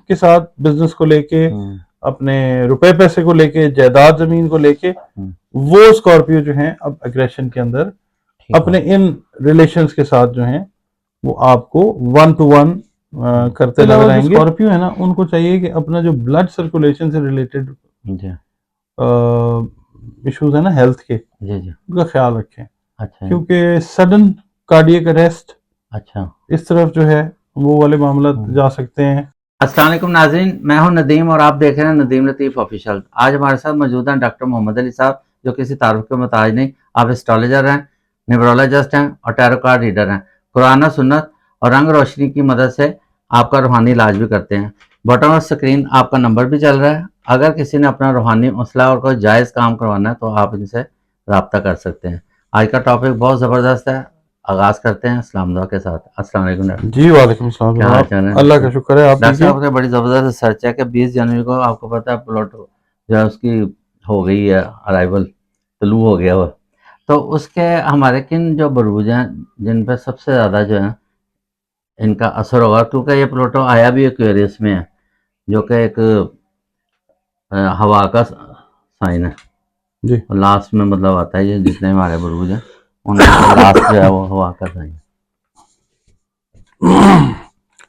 के साथ बिजनेस को लेके, अपने रुपए पैसे को लेके, जायदाद जमीन को लेके, वो स्कॉर्पियो जो है अब एग्रेशन के अंदर अपने इन रिलेशंस के साथ जो है वो आपको 1 to 1 करते नजर आएंगे। स्कॉर्पियो है ना, उनको चाहिए कि अपना जो ब्लड सर्कुलेशन से रिलेटेड इश्यूज है ना हेल्थ के, उनका ख्याल रखें। अच्छा, क्योंकि सडन कार्डियक अरेस्ट, अच्छा, इस तरफ जो है वो वाले मामला जा सकते हैं। अस्सलाम वालेकुम नाज़रीन, मैं हूं नदीम और आप देख रहे हैं नदीम लतीफ़ ऑफिशियल। आज हमारे साथ मौजूद हैं डॉक्टर मोहम्मद अली साहब, जो किसी तारुफ के मोहताज नहीं। आप एस्ट्रोलॉजर हैं, न्यूमरोलॉजिस्ट हैं और टैरो कार्ड रीडर हैं। कुरान, सुन्नत और रंग रोशनी की मदद से आपका रूहानी इलाज भी करते हैं। बॉटम ऑफ स्क्रीन आपका नंबर भी चल रहा है। अगर किसी ने अपना रूहानी मसला और कोई जायज़ काम करवाना है तो आप इनसे रब्ता कर सकते हैं। आज का टॉपिक बहुत ज़बरदस्त है, आगाज़ करते हैं इस्लाम दुआ के साथ। अस्सलाम वालेकुम डॉक्टर जी। वालेकुम सलाम। क्या हाल चाल है? अल्लाह का शुक्र है। आप डॉक्टर साहब आपने बड़ी ज़बरदस्त रिसर्च है कि 20 जनवरी को आपको पता है प्लूटो जो है उसकी हो गई है अराइवल, तलू हो गया वो। तो उसके हमारे किन जो बुरूज हैं जिन पर सबसे ज़्यादा जो है इनका असर होगा, क्योंकि ये प्लूटो आया भी एक्वेरियस में है जो कि एक हवा का साइन है जी। लास्ट में मतलब आता है ये जितने हमारे बुरूज हैं उनका लास्ट जो है वो हवा का साइन है।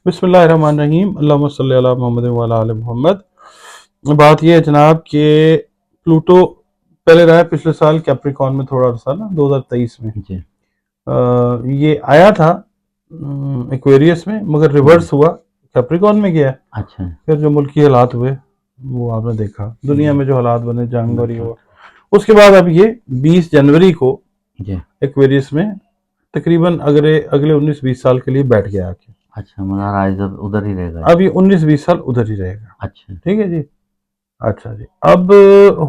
बिस्मिल्लाहिर्रहमानिर्रहीम, अल्लाहुम्मा सल्ली अला मुहम्मद व अला आलि मुहम्मद। बात ये है जनाब कि प्लूटो पहले रहा है पिछले साल कैप्रिकॉन में थोड़ा सा ना 2023 में जी। ये आया था एक्वेरियस में, मगर रिवर्स हुआ, कैप्रिकॉन में गया। अच्छा, फिर जो मुल्की हालात हुए वो आपने देखा, दुनिया में जो हालात बने, जंग और ये हुआ, उसके बाद अब ये 20 जनवरी को एक्वेरियस में तकरीबन अगले 19-20 साल के लिए बैठ गया आके। अच्छा, मतलब उधर ही रहेगा अब ये 19-20 साल उधर ही रहेगा। अच्छा, ठीक है जी। अच्छा जी। अब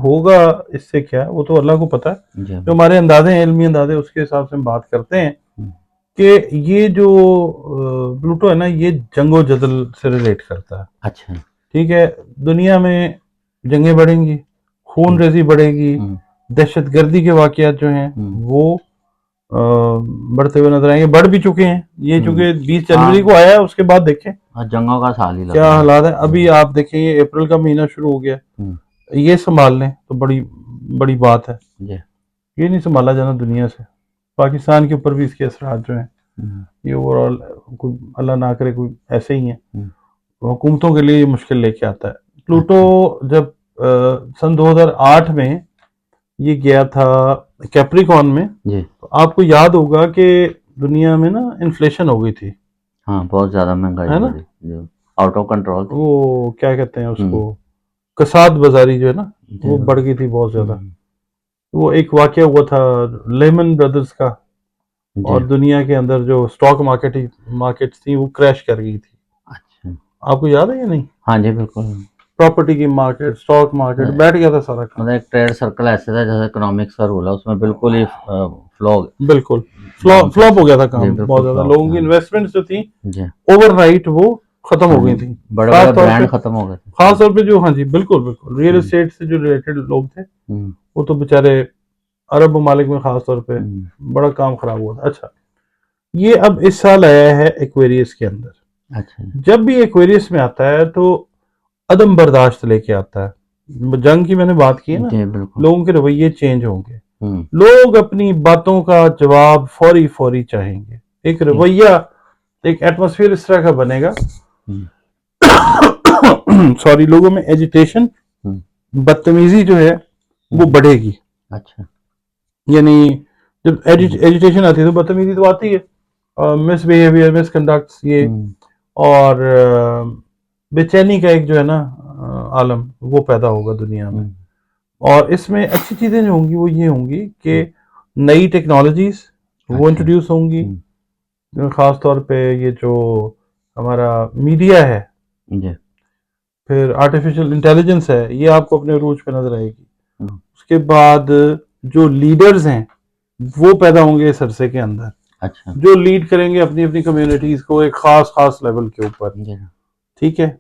होगा इससे क्या, वो तो अल्लाह को पता है। जो हमारे अंदाजे हैं, इल्मी अंदाजे, उसके हिसाब से हम बात करते हैं कि ये जो प्लूटो है ना, ये जंगो जदल से रिलेट करता है। अच्छा, ठीक है। दुनिया में जंगें बढ़ेंगी, खून रेजी बढ़ेगी, दहशत गर्दी के वाकयात जो हैं वो बढ़ते हुए नजर आएंगे, बढ़ भी चुके हैं ये, चूंकि 20 जनवरी को आया है, उसके बाद देखें जंगों का साल ही क्या हालात है। अभी आप देखें ये अप्रैल का महीना शुरू हो गया, ये संभाल लें तो बड़ी बड़ी बात है। ये नहीं संभाला जाना दुनिया से, पाकिस्तान के ऊपर भी इसके असरात जो हैं ये ओवरऑल अल्लाह ना करे कोई ऐसे ही हैं, हुकूमतों के लिए ये मुश्किल लेके आता है। प्लूटो जब सन 2008 में ये गया था कैप्रिकॉन में जी, तो आपको याद होगा कि दुनिया में ना इन्फ्लेशन हो गई थी। हाँ, बहुत ज्यादा महंगाई है ना, आउट ऑफ कंट्रोल। वो क्या कहते हैं उसको, कसाद बाजारी जो है ना, वो बढ़ गई थी बहुत ज्यादा। वो एक वाकया हुआ था लेमन ब्रदर्स का, और दुनिया के अंदर जो स्टॉक मार्केट्स थी वो क्रैश कर गई थी। अच्छा, आपको याद है या नहीं? हाँ जी, बिल्कुल। प्रॉपर्टी की मार्केट, स्टॉक मार्केट बैठ गया था सारा। मतलब एक ट्रेड सर्कल ऐसे था जैसे इकोनॉमिक्स का रूल है, उसमें बिल्कुल ही बिल्कुल फ्लॉप हो गया था काम। बहुत ज्यादा लोगों की इन्वेस्टमेंट्स जो थी ओवरनाइट वो खत्म हो गई थी, बड़े बड़े ब्रांड खत्म हो गए थे, खास तौर पे जो, हाँ जी बिल्कुल बिल्कुल, रियल एस्टेट से जो रिलेटेड लोग थे वो तो बेचारे अरब ममालिक में खास तौर पे बड़ा काम खराब हुआ था। अच्छा, ये अब इस साल आया है एक्वेरियस के अंदर। अच्छा, जब भी एक्वेरियस में आता है तो अदम बर्दाश्त लेके आता है। जंग की मैंने बात की है ना, लोगों के रवैये चेंज होंगे, लोग अपनी बातों का जवाब फौरी फौरी चाहेंगे, एक रवैया, एक एटमॉस्फेयर इस तरह का बनेगा सॉरी, लोगों में एजिटेशन, बदतमीजी जो है वो बढ़ेगी। अच्छा, यानी जब एजिटेशन आती है तो बदतमीजी तो आती है, मिसबिहेवियर, मिसकंडक्ट्स, ये और बेचैनी का एक जो है ना आलम वो पैदा होगा दुनिया में। और इसमें अच्छी चीजें जो होंगी वो ये होंगी कि नई टेक्नोलॉजीज वो इंट्रोड्यूस होंगी, खास तौर पे ये जो हमारा मीडिया है, फिर आर्टिफिशियल इंटेलिजेंस है, ये आपको अपने रूज पे नजर आएगी। उसके बाद जो लीडर्स हैं वो पैदा होंगे इस अरसे के अंदर। अच्छा, जो लीड करेंगे अपनी अपनी कम्युनिटीज को एक खास लेवल के ऊपर। ठीक है।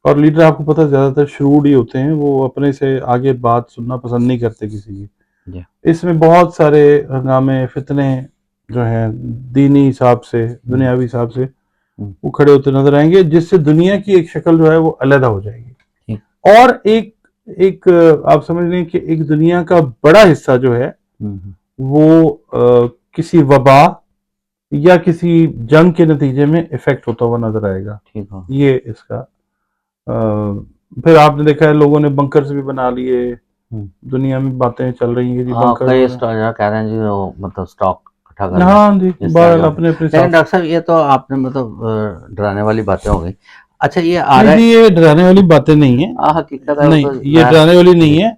और लीडर आपको पता है ज्यादातर श्रूड ही होते हैं, वो अपने से आगे बात सुनना पसंद नहीं करते किसी की। इसमें बहुत सारे हंगामे फितने जो हैं दीनी हिसाब से, दुनियावी हिसाब से वो खड़े होते नजर आएंगे, जिससे दुनिया की एक शक्ल जो है वो अलग हो जाएगी। और एक एक आप समझ लें कि एक दुनिया का बड़ा हिस्सा जो है वो किसी वबा या किसी जंग के नतीजे में इफेक्ट होता हुआ नजर आएगा। ये इसका फिर आपने देखा है लोगों ने बंकर्स भी बना लिए, दुनिया में बातें चल रही हैं जी बंकर कई स्टॉक कह रहे हैं जी वो मतलब स्टॉक इकट्ठा कर हाँ जी इस बहरहाल तरह का। अपने अपने लेकिन डॉक्टर साहब ये तो आपने मतलब डराने वाली बातें हो गई। अच्छा ये आ रहा नहीं जी, है ये डराने वाली बातें नहीं है, हकीकत है वो नहीं तो ये डराने वाली नहीं है।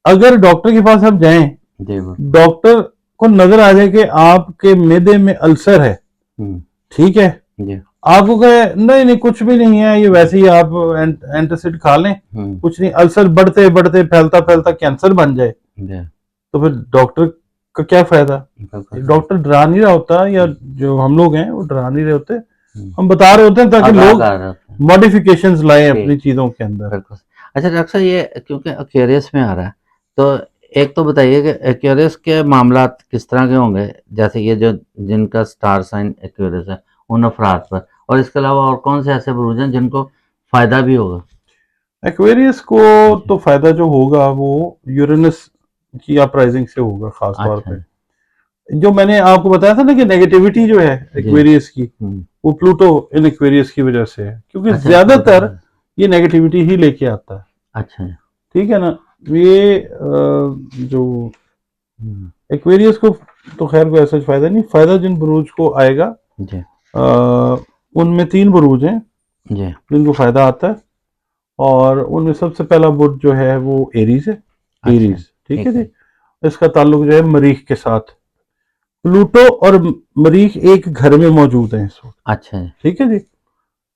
अगर डॉक्टर के पास आप जाएं, जी डॉक्टर को नजर आ जाए कि आपके मैदे में अल्सर है, ठीक है, जी आपको कहे नहीं नहीं कुछ भी नहीं है, ये वैसे ही आप एंटासिड खा लें, कुछ नहीं, अल्सर बढ़ते बढ़ते फैलता फैलता कैंसर बन जाए, तो फिर डॉक्टर का क्या फायदा। डॉक्टर डरा नहीं रहा होता, या जो हम लोग हैं वो डरा नहीं रहे होते, हम बता रहे होते हैं ताकि लोग मॉडिफिकेशंस लाएं अपनी चीजों के अंदर। अच्छा डॉक्टर साहब ये क्योंकि एक्वेरियस में आ रहा है, तो एक तो बताइए कि एक्वेरियस के मामला किस तरह के होंगे, जैसे ये जो जिनका स्टार साइन एक्वेरियस है उन अफराद पर, और इसके अलावा और कौन से ऐसे बुरूज हैं जिनको फायदा भी होगा। एक्वेरियस को तो फायदा जो होगा वो यूरेनस की अपराइजिंग से होगा खास तौर पे। जो मैंने आपको बताया था ना कि नेगेटिविटी जो है एक्वेरियस की, वो प्लूटो इन एक्वेरियस की वजह से है, क्योंकि ज्यादातर ये नेगेटिविटी ही लेके आता है। अच्छा ठीक है ना, ये जो एक्वेरियस को तो खैर कोई ऐसा फायदा नहीं, फायदा जिन बुरूज को आएगा उनमें 3 बुरूज हैं जिनको फायदा आता है, और उनमें सबसे पहला बुर्ज जो है वो एरीज है। एरीज ठीक है जी, इसका ताल्लुक जो है मरीख के साथ, प्लूटो और मरीख एक घर में मौजूद है इस वक्त। अच्छा ठीक है जी,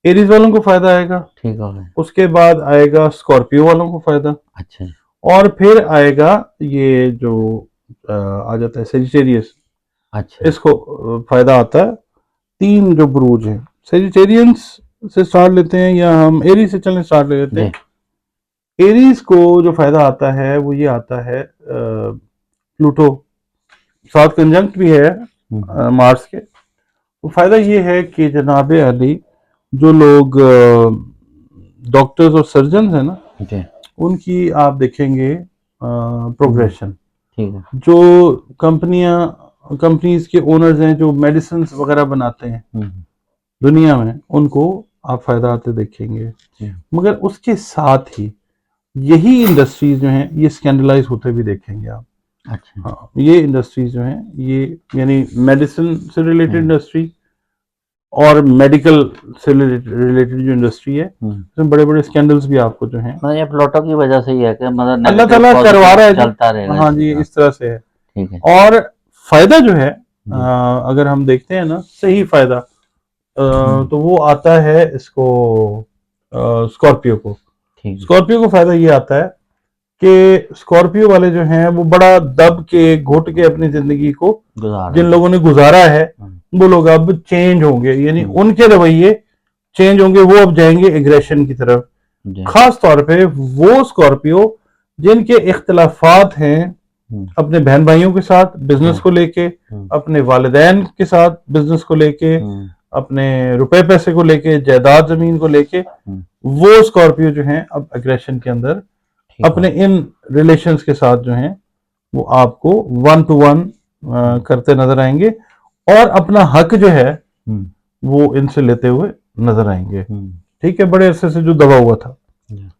एरीज वालों को फायदा आएगा, ठीक है। उसके बाद आएगा स्कॉर्पियो वालों को फायदा, अच्छा, और फिर आएगा ये जो आ जाता है सेजिटेरियस, अच्छा, इसको फायदा आता है। 3 जो बुरूज हैं, सेजिटेरियंस से स्टार्ट लेते हैं या हम एरीज से चलें, स्टार्ट ले लेते हैं। एरीज को जो फायदा आता है वो ये आता है, प्लूटो साथ कंजंक्ट भी है मार्स के, तो फायदा ये है कि जनाब अली जो लोग डॉक्टर्स और सर्जन है ना, उनकी आप देखेंगे प्रोग्रेशन, ठीक है, जो कंपनीज के ओनर्स हैं जो मेडिसिन वगैरह बनाते हैं दुनिया में, उनको आप फायदा आते देखेंगे। मगर उसके साथ ही यही इंडस्ट्रीज जो हैं ये स्कैंडलाइज होते भी देखेंगे आप। अच्छा, हाँ, ये इंडस्ट्रीज जो हैं ये यानी मेडिसिन से रिलेटेड इंडस्ट्री और मेडिकल से रिलेटेड जो इंडस्ट्री है, उसमें बड़े बड़े स्कैंडल्स भी आपको जो हैं, मतलब ये प्लॉटों की वजह से ही है कि मतलब अल्लाह ताला करवा रहा है, चलता रहेगा। हाँ जी, इस तरह से है। ठीक है, और फायदा जो है अगर हम देखते हैं ना सही फायदा, तो वो आता है इसको स्कॉर्पियो को। स्कॉर्पियो को फायदा ये आता है कि स्कॉर्पियो वाले जो हैं वो बड़ा दब के घुट के अपनी जिंदगी को जिन लोगों ने गुजारा है वो लोग अब चेंज होंगे, यानी उनके रवैये चेंज होंगे, वो अब जाएंगे एग्रेशन की तरफ। खास तौर पे वो स्कॉर्पियो जिनके इख्तलाफात हैं अपने बहन भाइयों के साथ बिजनेस को लेके, अपने वालिदैन के साथ बिजनेस को लेके, अपने रुपए पैसे को लेके, जायदाद जमीन को लेके, वो स्कॉर्पियो जो हैं अब एग्रेशन के अंदर अपने इन रिलेशंस के साथ जो हैं वो आपको 1 to 1 करते नजर आएंगे, और अपना हक जो है वो इनसे लेते हुए नजर आएंगे। ठीक है, बड़े अरसे से जो दबा हुआ था,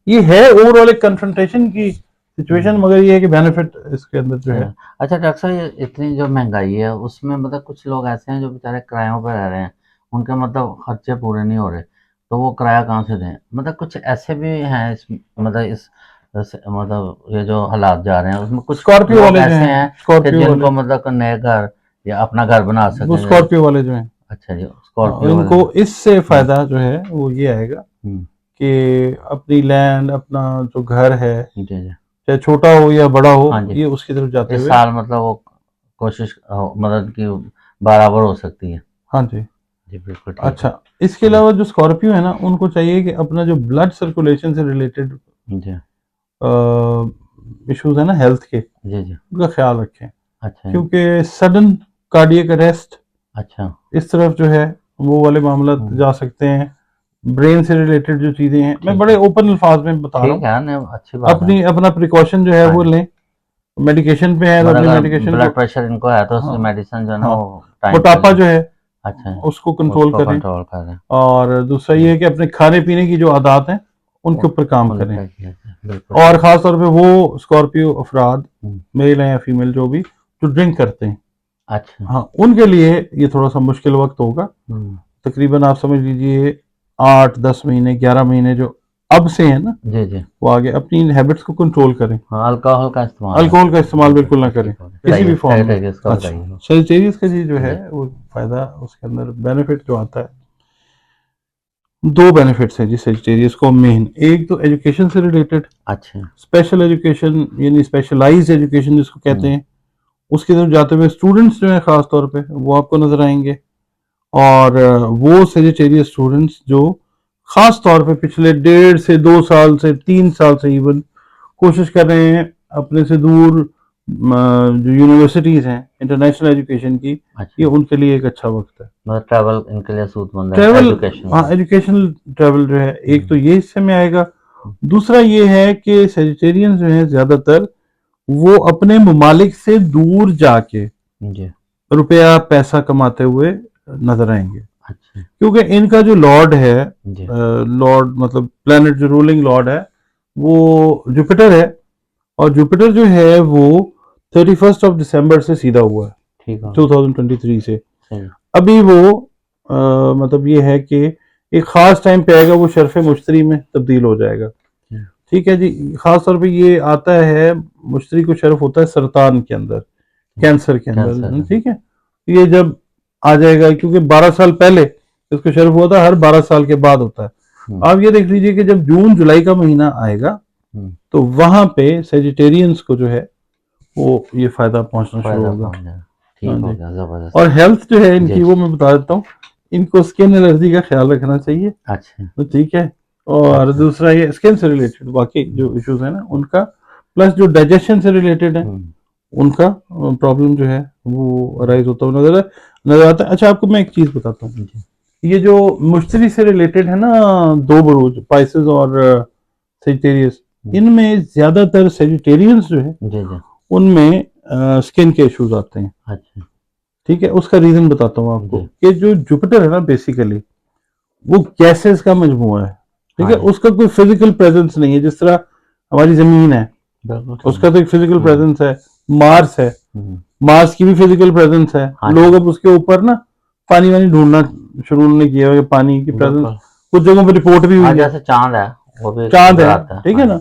ये है ओवरऑल एक कन्फ्रंटेशन की सिचुएशन, मगर ये है कि बेनिफिट इसके अंदर जो है। अच्छा डॉक्टर साहब, ये इतनी जो महंगाई है उसमें मतलब कुछ लोग ऐसे हैं जो बेचारे किरायों पर रह रहे हैं, उनके मतलब खर्चे पूरे नहीं हो रहे, तो वो किराया कहाँ से दें, मतलब कुछ ऐसे भी हैं इस मतलब इस मतलब ये जो हालात जा रहे हैं उसमें कुछ स्कॉर्पियो वाले ऐसे हैं कि जिनको मतलब नए घर या अपना घर बना सके, स्कॉर्पियो वाले जो हैं। अच्छा जी, स्कॉर्पियो इनको इससे फायदा जो है वो ये आएगा कि अपनी लैंड, अपना जो घर है चाहे छोटा हो या बड़ा हो, ये उसकी तरफ जाते हुए साल मतलब वो कोशिश मदद की बराबर हो सकती है। हाँ जी जी बिल्कुल। अच्छा, इसके अलावा जो स्कॉर्पियो है ना, उनको चाहिए कि अपना जो ब्लड सर्कुलेशन से रिलेटेड इश्यूज है ना हेल्थ के, उनका ख्याल रखें। अच्छा, क्योंकि सडन कार्डियक अरेस्ट, अच्छा, इस तरफ जो है वो वाले मामला जा सकते हैं। ब्रेन से रिलेटेड जो चीजें हैं, मैं बड़े ओपन अल्फाज में बता रहा ठीक है ना, अच्छी हूँ। बात है। अपना प्रिकॉशन जो है वो हाँ। लें। मेडिकेशन पे है तो मतलब अपनी अगर मेडिकेशन ब्लड को, प्रेशर इनको है तो उसकी हाँ मेडिसिन जो है ना हाँ, वो टाइम पे मोटापा लें। जो है अच्छा, उसको कंट्रोल उसको करें। कंट्रोल करें। और दूसरा ये है कि अपने खाने पीने की जो आदत हैं उनके ऊपर काम उन करें। पे किया जाए, बिल्कुल और सही। खास तौर पे वो स्कॉर्पियो अफराद, हम्म, मेल हैं या फीमेल जो भी, जो ड्रिंक करते हैं, अच्छा। हाँ उनके लिए ये थोड़ा सा मुश्किल वक्त होगा। हम्म, तकरीबन आप समझ लीजिए 8-10 महीने 11 महीने जो अब से है ना, जी जी। वो आगे अपनी इन हैबिट्स को कंट्रोल करें। हाँ, अल्कोहल का इस्तेमाल है। अल्कोहल का इस्तेमाल बिल्कुल ना करें ठीक हो गया, किसी भी बताइए फॉर्म में। सेक्रेटरी इसका अच्छा, बताइए। सेजिटेरियस का जी जो है जी। वो फायदा, उसके अंदर बेनिफिट जो आता है, दो बेनिफिट्स हैं जी सेजिटेरियस को मेन। एक तो एजुकेशन से रिलेटेड, अच्छा। स्पेशल एजुकेशन यानी स्पेशलाइज्ड एजुकेशन जिसको कहते हम्म, हैं, उसकी तरफ जाते हुए स्टूडेंट्स जो हैं खास तौर पे वो आपको नजर आएंगे। और वो सेजिटेरियस स्टूडेंट्स जो खास तौर पे पिछले 1.5 से 2 साल से 3 साल से इवन कोशिश कर रहे हैं अपने से दूर, जो यूनिवर्सिटीज हैं इंटरनेशनल एजुकेशन की, ये अच्छा। उनके लिए एक अच्छा वक्त है। मतलब ट्रैवल इनके लिए सूटमंद है ट्रैवल, एजुकेशन हाँ का। एजुकेशनल ट्रैवल जो है एक तो हम्म, ये हिस्से में आएगा। दूसरा ये है कि सेजिटेरियन जो है ज्यादातर वो अपने ममालिक से दूर जाके जी। रुपया पैसा कमाते हुए नजर आएंगे, अच्छा। क्योंकि इनका जो लॉर्ड है, जी। लॉर्ड मतलब प्लेनेट जो रूलिंग लॉर्ड है वो जुपिटर है। और जुपिटर जो है वो 31 दिसंबर से सीधा हुआ है, ठीक हो गया। 2023 से। सही। अभी वो मतलब ये है कि एक खास टाइम पे आएगा वो शर्फ मुश्तरी में तब्दील हो जाएगा। हम्म, ठीक है जी। खास तौर पे ये आता है, मुश्तरी को शर्फ होता है सरतान के अंदर, कैंसर के कैंसर अंदर, का। ठीक है। ये जब आ जाएगा, क्योंकि 12 साल पहले इसको शर्फ हुआ था, हर 12 साल के बाद होता है। हम्म, आप ये देख लीजिए कि जब जून जुलाई का महीना आएगा हम्म, तो वहां पे सेजिटेरियंस को जो है वो ये फायदा पहुंचना शुरू फायदा होगा। पहुंच जाएगा। हाँ ठीक हो जी। गया, जबरदस्त। और हेल्थ जो है जी इनकी वो जी। मैं बता देता हूँ, इनको स्किन एलर्जी का ख्याल रखना चाहिए, अच्छा। तो ठीक है। और अच्छा। दूसरा ये स्किन से रिलेटेड बाकी जो इश्यूज है ना उनका, प्लस जो डाइजेशन से रिलेटेड है हम्म, उनका प्रॉब्लम जो है वो अराइज होता हुआ नजर आता है। अच्छा, आपको मैं एक चीज बताता हूँ, जी ये जो मुश्तरी से रिलेटेड है ना, दो बुरूज पाइसेस और सेजिटेरियस, इनमें ज्यादातर सेजिटेरियंस जो है जी। जी। उनमें स्किन के इश्यूज आते हैं। अच्छा। ठीक है, उसका रीजन बताता हूँ आपको जी। कि जो जुपिटर है ना बेसिकली वो गैसेस का मजमूआ है। ठीक हाँ है, जी। उसका कोई फिजिकल प्रेजेंस नहीं है, जिस तरह हमारी जमीन है बिल्कुल सही। उसका तो एक फिजिकल हम्म, प्रेजेंस है। मार्स है, हम्म, मार्स की भी फिजिकल प्रेजेंस है। हाँ लोग जी। अब उसके ऊपर ना पानी वानी ढूंढना शुरू उन्होंने किया है, पानी की प्रेजेंस बिल्कुल। कुछ जगहों पर रिपोर्ट भी हाँ, हुई है। जैसे चांद है वो भी चांद नजर है, आता है। ठीक हाँ है जी। ना।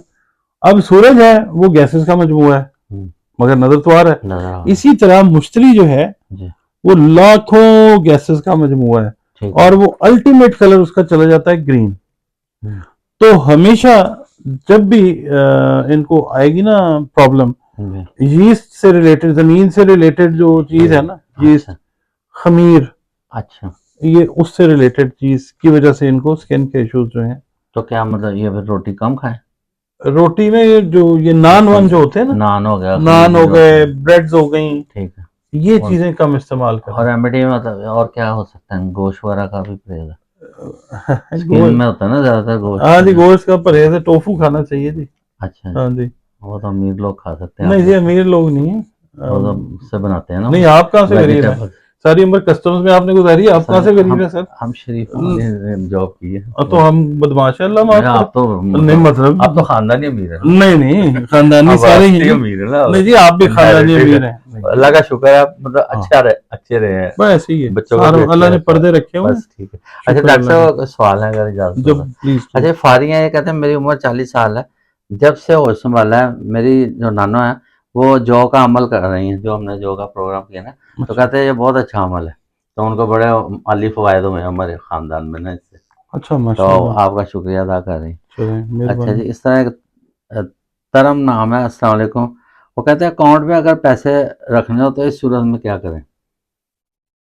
अब सूरज है वो गैसेस का मजमूआ है, हम्म, मगर नजर तो आ रहा नजर आ है। रहा इसी तरह मुश्तरी जो है है। जी। वो लाखों गैसेस का मजमूआ है, ठीक है। और वो अल्टीमेट कलर उसका चला जाता है ग्रीन। हम्म, तो हमेशा जब भी इनको आएगी ना प्रॉब्लम, जी यीस्ट से रिलेटेड, जमीन से रिलेटेड जो चीज है ना, यीस्ट, अच्छा। खमीर, अच्छा। ये उससे रिलेटेड चीज की वजह से इनको स्किन के इश्यूज जो हैं। तो क्या मतलब ये फिर रोटी कम खाएं? रोटी में जो ये नान वान जो होते हैं ना, नान हो गया, नान खमीरे हो जो होते गए, हैं। ब्रेड्स हो गई, ठीक है। ये और चीजें कम इस्तेमाल करें। रेमेडी मतलब और क्या हो सकता है? गोश्त वगैरह का भी परहेज है? स्किन गोश्त, में होता है ना ज्यादातर गोश्त हाँ का जी जो। गोश्त का परहेज है, टोफू खाना चाहिए जी। अच्छा। हाँ जी। वो तो अमीर लोग खा सकते हैं, आप नहीं जी लोग अमीर लोग नहीं है। वो तो उससे बनाते हैं ना नहीं, वो आप कहाँ से गरीब हैं? वेजिटेबल्स। सारी उम्र कस्टम्स में आपने गुजारी है, आप कहाँ सर से गरीब हम है सर? हम शरीफों वाली जॉब की है तो तो। हम बदमाश हैं, अल्लाह माफ करे। आप तो नहीं मतलब मतलब, आप तो खानदानी अमीर है ना। नहीं नहीं खानदानी आप सारे ही वारसती हैं। अमीर है ना। नहीं जी आप भी खानदानी इनहेरिटेड है। अमीर हैं, नहीं अल्लाह का शुक्र है, आप मतलब हाँ अच्छे रहे हैं। बस ऐसे ही है, बच्चों को भी सारा अच्छे अल्लाह ने रखा है। पर्दे रखे हुए हैं। बस ठीक है। अच्छा शुक्र डॉक्टर अल्लाह का। साहब सवाल है अगर इजाजत हो जब तो। प्लीज अच्छा, प्लीज। फारियाँ ये कहते हैं मेरी उम्र 40 साल है, जब से होश संभाला है मेरी जो नानो है वो जौ का अमल कर रही हैं, जो हमने जौ का प्रोग्राम किया ना, तो अच्छा कहते हैं ये बहुत अच्छा अमल है। तो उनको बड़े माली फवायद हुए हैं हमारे खानदान में ना इससे। अच्छा, तो माशाल्लाह। आपका शुक्रिया अदा कर रही हैं। चलें, अच्छा जी, मेहरबानी। इस तरह एक तरम नाम है, अस्सलाम वालेकुम। वो कहते हैं अकाउंट में अगर पैसे रखने हो तो इस सूरत में क्या करें?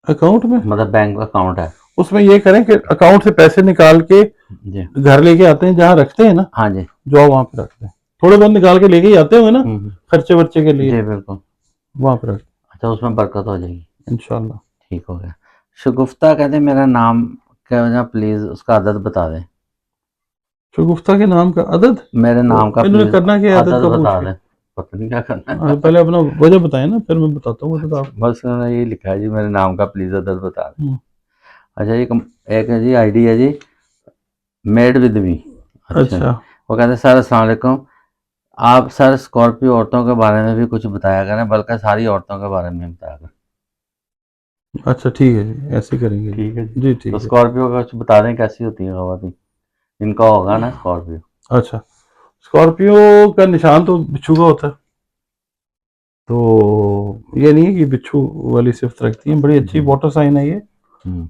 अकाउंट में, मतलब बैंक अकाउंट है। उसमें ये करें कि अकाउंट से पैसे निकाल के जी। घर लेके आते हैं, जहाँ रखते हैं ना हाँ जी। जो वहां पे रखते हैं, थोड़े बहुत निकाल के लेके ही आते होंगे ना खर्चे वर्चे के लिए, जी बिल्कुल। वहां पे रखते अच्छा, उसमें बरकत हो जाएगी। हैं इंशाल्लाह। ठीक हो गया। शगुफ्ता कहते हैं मेरा नाम क्या प्लीज उसका अदद बता दें। शगुफ्ता के नाम का अदद, मेरे नाम का इन्होंने प्लीज करना क्या है, अदद अदद का बता पूछ दें। पता नहीं क्या करना है। पहले अपना वजह बताएं ना, फिर मैं बताता हूँ अदद आप। बस उन्होंने ये लिखा है जी मेरे नाम का प्लीज अदद बता दें। हम्म, अच्छा ये एक है जी आईडी है जी मेड विद मी। अच्छा अच्छा वो कहते हैं सर अस्सलाम वालेकुम, आप सर स्कॉर्पियो औरतों के बारे में भी कुछ बताया करें, बल्कि सारी औरतों के बारे में बताया करें। अच्छा ठीक है जी, ऐसे करेंगे ठीक है जी तो ठीक है। स्कॉर्पियो का कुछ बता दें कैसी होती है खवातीन, इनका होगा ना स्कॉर्पियो। अच्छा, स्कॉर्पियो का निशान तो बिच्छू का होता है, तो ये नहीं है कि बिच्छू वाली सिफ्त रखती है, बड़ी अच्छी वाटर साइन है ये,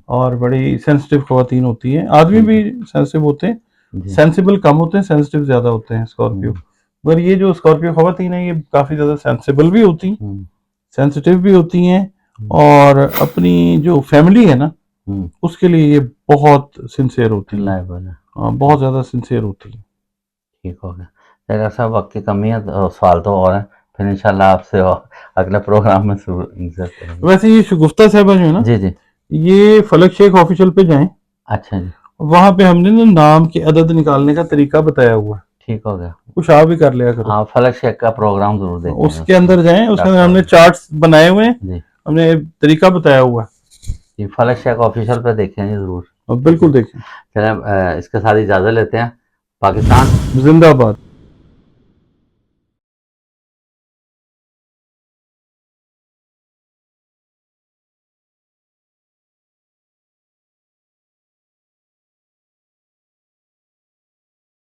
और बड़ी सेंसिटिव खवातीन होती हैं। आदमी भी सेंसिटिव होते हैं, जी सेंसिबल कम होते हैं, सेंसिटिव ज़्यादा होते हैं स्कॉर्पियो। मगर ये जो स्कॉर्पियो खवातीन है ये काफ़ी ज़्यादा सेंसिबल भी होती हैं, सेंसिटिव भी होती हैं, और अपनी जो फैमिली है ना उसके लिए ये बहुत सिंसियर होती हैं। रिलायबल है। हाँ, बहुत ज़्यादा सिंसियर होती हैं। ठीक हो गया। अगर साहब वक्त की कमी है तो सवाल तो और है, फिर इंशाल्लाह आपसे और अगले प्रोग्राम में इंसर्ट करेंगे। वैसे ये शगुफ्ता साहबा जो है ना, जी जी ये फलक शेख ऑफिशियल पे जाएं, अच्छा जी वहां पे हमने ना नाम के अदद निकालने का तरीका बताया हुआ है, ठीक हो गया। कुछ आप भी कर लिया करो। हाँ फलक शेख का प्रोग्राम जरूर देखेंगे उसके अंदर जाएं, उसके अंदर हमने डॉक्टर चार्ट्स बनाए हुए हैं, जी हमने तरीका बताया हुआ है। जी फलक शेख ऑफिशियल पे देखेंगे जरूर। अब बिल्कुल देखें। चलें इसके साथ इजाज़त लेते हैं। पाकिस्तान जिंदाबाद।